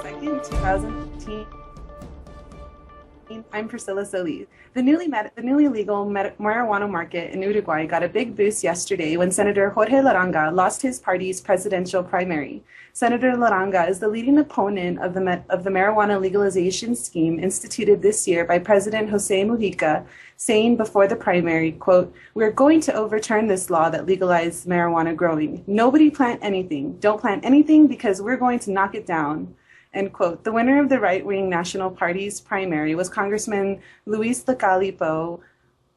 2nd, 2018. I'm Priscilla Solis. The newly legal marijuana market in Uruguay got a big boost yesterday when Senator Jorge Larranaga lost his party's presidential primary. Senator Larranaga is the leading opponent of the marijuana legalization scheme instituted this year by President Jose Mujica, saying before the primary, quote, "We're going to overturn this law that legalized marijuana growing. Nobody plant anything. Don't plant anything because we're going to knock it down." End quote. The winner of the right-wing National Party's primary was Congressman Luis Lacalipo,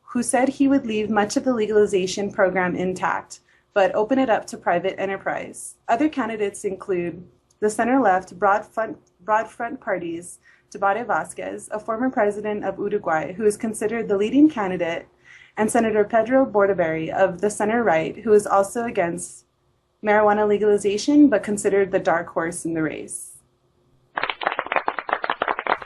who said he would leave much of the legalization program intact, but open it up to private enterprise. Other candidates include the center-left Broad Front Party's Tabate Vasquez, a former president of Uruguay, who is considered the leading candidate, and Senator Pedro Bordaberry of the center-right, who is also against marijuana legalization, but considered the dark horse in the race.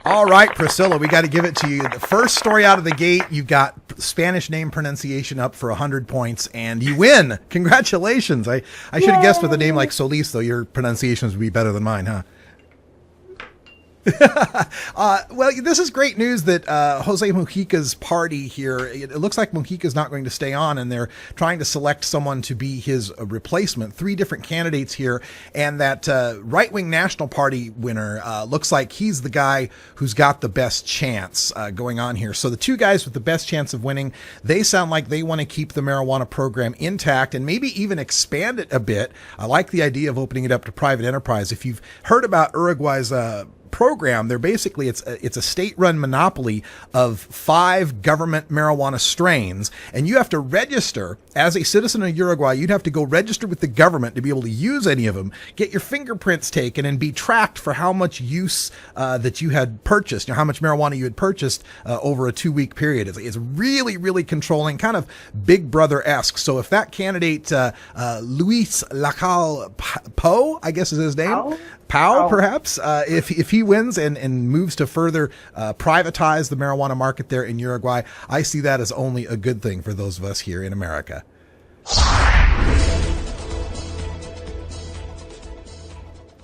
All right, Priscilla, we got to give it to you. The first story out of the gate, you've got Spanish name pronunciation up for 100 points, and you win. Congratulations. I should have guessed with a name like Solis, though your pronunciations would be better than mine, huh? Well, this is great news that Jose Mujica's party here, it looks like Mujica's not going to stay on, and they're trying to select someone to be his replacement. 3 different candidates here, and that right-wing National Party winner looks like he's the guy who's got the best chance going on here. So the 2 guys with the best chance of winning, they sound like they want to keep the marijuana program intact and maybe even expand it a bit. I like the idea of opening it up to private enterprise. If you've heard about Uruguay's program, they're basically it's a state-run monopoly of 5 government marijuana strains, and you have to register as a citizen of Uruguay. You'd have to go register with the government to be able to use any of them, get your fingerprints taken, and be tracked for how much use that you had purchased, how much marijuana you had purchased over a 2-week period. It's really, really controlling, kind of Big Brother-esque. So if that candidate, Luis Lacalipo, I guess is his name, Pau, perhaps, if he wins and moves to further privatize the marijuana market there in Uruguay, I see that as only a good thing for those of us here in America.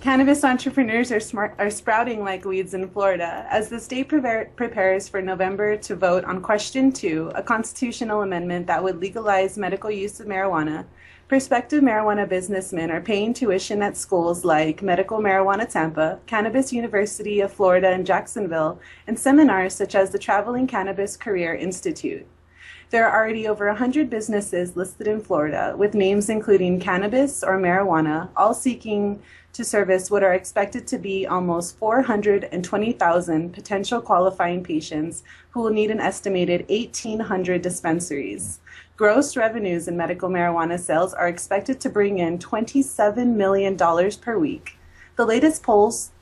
Cannabis entrepreneurs are sprouting like weeds in Florida as the state prepares for November to vote on Question 2, a constitutional amendment that would legalize medical use of marijuana. Prospective marijuana businessmen are paying tuition at schools like Medical Marijuana Tampa, Cannabis University of Florida in Jacksonville, and seminars such as the Traveling Cannabis Career Institute. There are already over 100 businesses listed in Florida, with names including cannabis or marijuana, all seeking to service what are expected to be almost 420,000 potential qualifying patients who will need an estimated 1,800 dispensaries. Gross revenues in medical marijuana sales are expected to bring in $27 million per week. The latest polls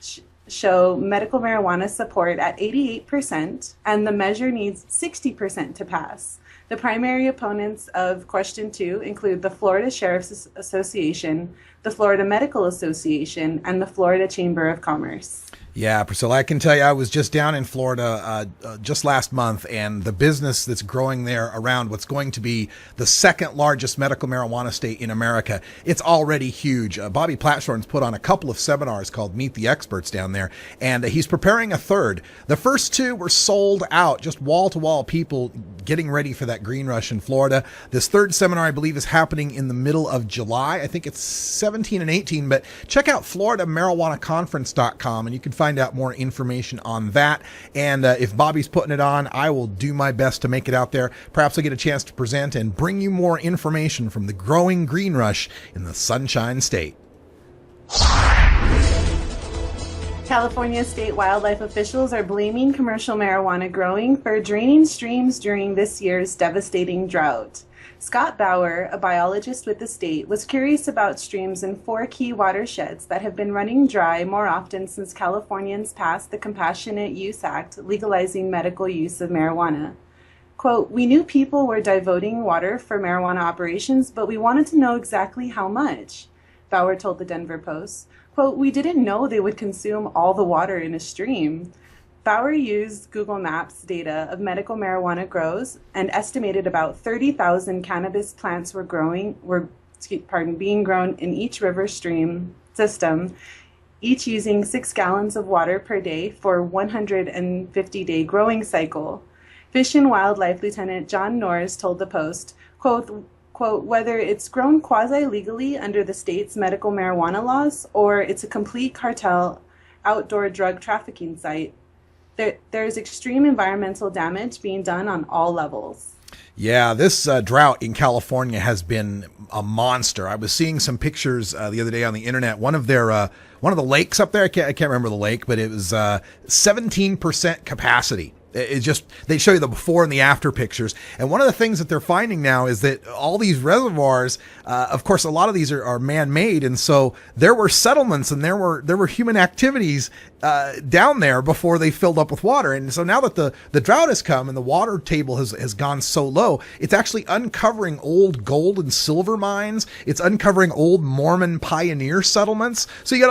show medical marijuana support at 88%, and the measure needs 60% to pass. The primary opponents of Question 2 include the Florida Sheriff's Association, the Florida Medical Association, and the Florida Chamber of Commerce. Yeah, Priscilla, I can tell you I was just down in Florida just last month, and the business that's growing there around what's going to be the 2nd largest medical marijuana state in America, it's already huge. Bobby Platshorn's put on a couple of seminars called Meet the Experts down there, and he's preparing a 3rd. The first 2 were sold out, just wall-to-wall people getting ready for that green rush in Florida. This 3rd seminar, I believe, is happening in the middle of July. I think it's 17 and 18, but check out FloridaMarijuanaConference.com, and you can find out more information on that. And if Bobby's putting it on, I will do my best to make it out there. Perhaps I'll get a chance to present and bring you more information from the growing green rush in the Sunshine State. California state wildlife officials are blaming commercial marijuana growing for draining streams during this year's devastating drought. Scott Bauer, a biologist with the state, was curious about streams in 4 key watersheds that have been running dry more often since Californians passed the Compassionate Use Act legalizing medical use of marijuana. Quote, "We knew people were devoting water for marijuana operations, but we wanted to know exactly how much," Bauer told the Denver Post. Quote, "We didn't know they would consume all the water in a stream." Bauer used Google Maps data of medical marijuana grows and estimated about 30,000 cannabis plants were being grown in each river stream system each using 6 gallons of water per day for 150-day growing cycle. Fish and Wildlife Lieutenant John Norris told the Post, quote, whether it's grown quasi-legally under the state's medical marijuana laws or it's a complete cartel outdoor drug trafficking site, there's extreme environmental damage being done on all levels. Yeah, this drought in California has been a monster. I was seeing some pictures the other day on the internet. One of the lakes up there, I can't remember the lake, but it was 17% capacity. It just, they show you the before and the after pictures. And one of the things that they're finding now is that all these reservoirs, of course, a lot of these are man-made. And so there were settlements and there were human activities down there before they filled up with water. And so now that the drought has come and the water table has gone so low, it's actually uncovering old gold and silver mines. It's uncovering old Mormon pioneer settlements. So you got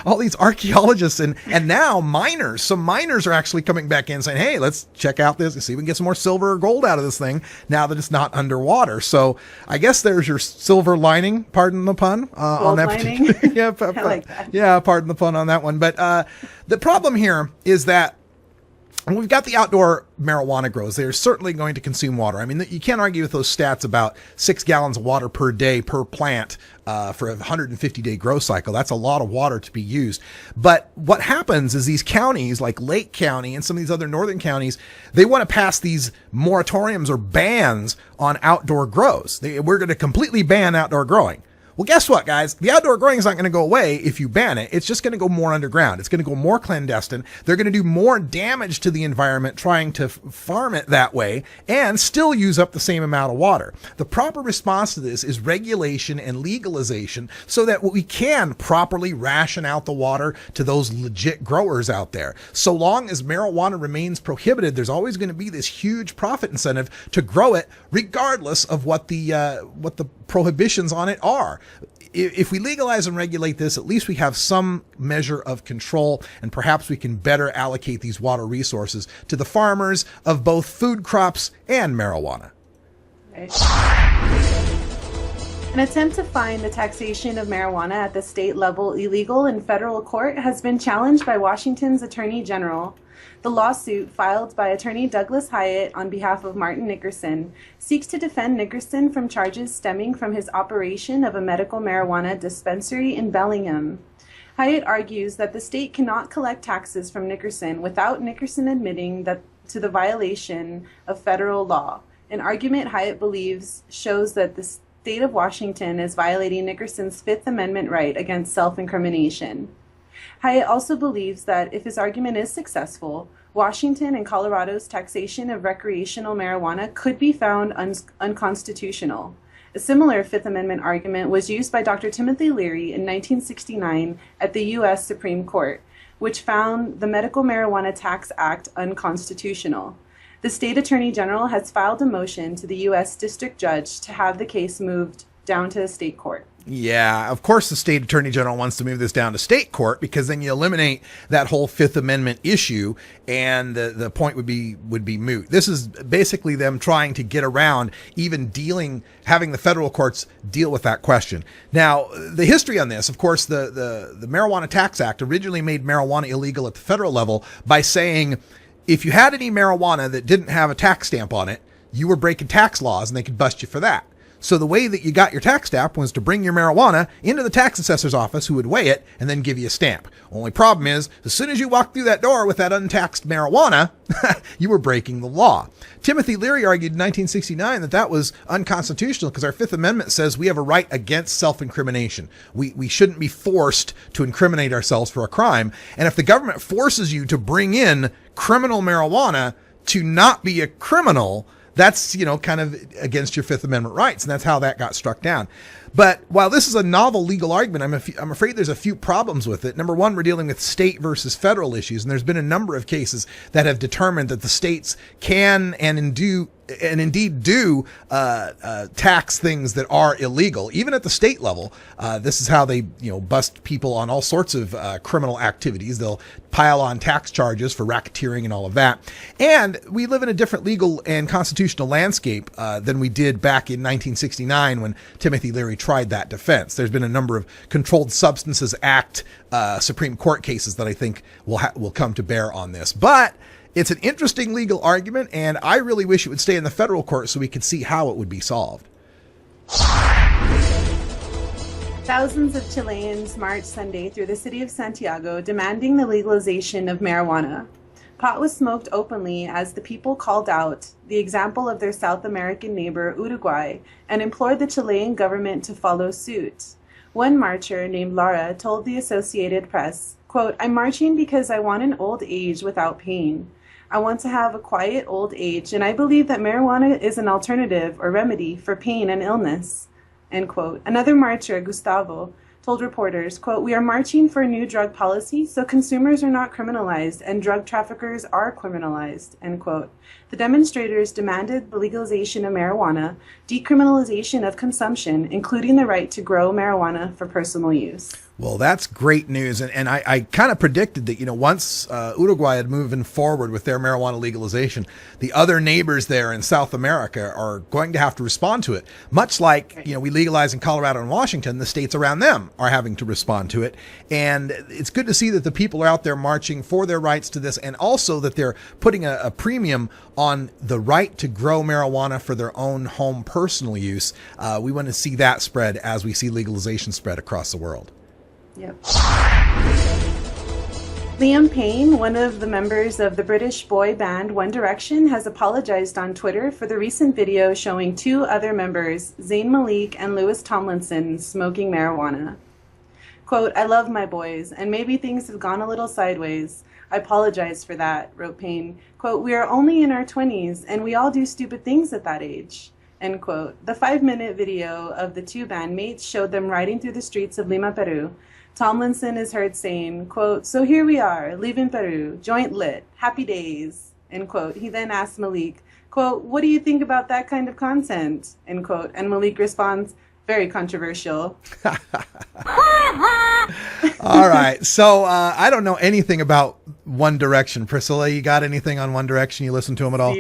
all these archaeologists and now miners. Some miners are actually coming back in saying, hey, let's check out this and see if we can get some more silver or gold out of this thing now that it's not underwater. So I guess there's your silver lining, pardon the pun, on that lining. Yeah, I like that. Yeah, pardon the pun on that one. But the problem here is that when we've got the outdoor marijuana grows, they're certainly going to consume water. I mean, you can't argue with those stats about 6 gallons of water per day per plant for a 150-day grow cycle. That's a lot of water to be used. But what happens is these counties like Lake County and some of these other northern counties, they want to pass these moratoriums or bans on outdoor grows. We're going to completely ban outdoor growing. Well, guess what, guys? The outdoor growing is not going to go away if you ban it. It's just going to go more underground. It's going to go more clandestine. They're going to do more damage to the environment trying to farm it that way and still use up the same amount of water. The proper response to this is regulation and legalization so that we can properly ration out the water to those legit growers out there. So long as marijuana remains prohibited, there's always going to be this huge profit incentive to grow it regardless of what the prohibitions on it are. If we legalize and regulate this, at least we have some measure of control, and perhaps we can better allocate these water resources to the farmers of both food crops and marijuana. Right. An attempt to find the taxation of marijuana at the state level illegal in federal court has been challenged by Washington's Attorney General. The lawsuit, filed by Attorney Douglas Hyatt on behalf of Martin Nickerson, seeks to defend Nickerson from charges stemming from his operation of a medical marijuana dispensary in Bellingham. Hyatt argues that the state cannot collect taxes from Nickerson without Nickerson admitting to the violation of federal law, an argument Hyatt believes shows that the state of Washington is violating Nickerson's Fifth Amendment right against self-incrimination. Hyatt also believes that if his argument is successful, Washington and Colorado's taxation of recreational marijuana could be found unconstitutional. A similar Fifth Amendment argument was used by Dr. Timothy Leary in 1969 at the U.S. Supreme Court, which found the Medical Marijuana Tax Act unconstitutional. The state attorney general has filed a motion to the U.S. District Judge to have the case moved down to the state court. Yeah, of course the state attorney general wants to move this down to state court because then you eliminate that whole Fifth Amendment issue and the point would be moot. This is basically them trying to get around even having the federal courts deal with that question. Now, the history on this, of course, the Marijuana Tax Act originally made marijuana illegal at the federal level by saying if you had any marijuana that didn't have a tax stamp on it, you were breaking tax laws and they could bust you for that. So the way that you got your tax stamp was to bring your marijuana into the tax assessor's office who would weigh it and then give you a stamp. Only problem is, as soon as you walked through that door with that untaxed marijuana, you were breaking the law. Timothy Leary argued in 1969 that was unconstitutional because our Fifth Amendment says we have a right against self-incrimination. We shouldn't be forced to incriminate ourselves for a crime. And if the government forces you to bring in criminal marijuana to not be a criminal, that's, kind of against your Fifth Amendment rights. And that's how that got struck down. But while this is a novel legal argument, I'm afraid there's a few problems with it. Number one, we're dealing with state versus federal issues. And there's been a number of cases that have determined that the states can and do and indeed do tax things that are illegal, even at the state level. This is how they, bust people on all sorts of criminal activities. They'll pile on tax charges for racketeering and all of that. And we live in a different legal and constitutional landscape than we did back in 1969 when Timothy Leary tried that defense. There's been a number of Controlled Substances Act Supreme Court cases that I think will come to bear on this. But it's an interesting legal argument, and I really wish it would stay in the federal court so we could see how it would be solved. Thousands of Chileans marched Sunday through the city of Santiago demanding the legalization of marijuana. Pot was smoked openly as the people called out the example of their South American neighbor Uruguay and implored the Chilean government to follow suit. One marcher named Lara told the Associated Press, quote, "I'm marching because I want an old age without pain. I want to have a quiet old age, and I believe that marijuana is an alternative or remedy for pain and illness." End quote. Another marcher, Gustavo, told reporters, quote, "We are marching for a new drug policy so consumers are not criminalized and drug traffickers are criminalized." End quote. The demonstrators demanded the legalization of marijuana, decriminalization of consumption, including the right to grow marijuana for personal use. Well, that's great news. And I kind of predicted that, once Uruguay had moving forward with their marijuana legalization, the other neighbors there in South America are going to have to respond to it. Much like, we legalize in Colorado and Washington, the states around them are having to respond to it. And it's good to see that the people are out there marching for their rights to this, and also that they're putting a premium on the right to grow marijuana for their own home personal use. We want to see that spread as we see legalization spread across the world. Yep. Liam Payne, one of the members of the British boy band One Direction, has apologized on Twitter for the recent video showing two other members, Zayn Malik and Louis Tomlinson, smoking marijuana. Quote, "I love my boys, and maybe things have gone a little sideways. I apologize for that," wrote Payne. Quote, "We are only in our 20s, and we all do stupid things at that age." End quote. The 5-minute video of the two bandmates showed them riding through the streets of Lima, Peru. Tomlinson is heard saying, quote, "So here we are, leaving Peru, joint lit, happy days," end quote. He then asked Malik, quote, "What do you think about that kind of content?" End quote. And Malik responds, "Very controversial." All right. So I don't know anything about One Direction. Priscilla, you got anything on One Direction? You listen to them at all?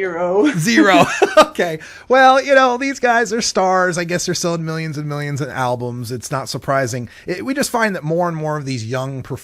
Zero. Okay. Well, these guys are stars. I guess they're selling millions and millions of albums. It's not surprising. We just find that more and more of these young performers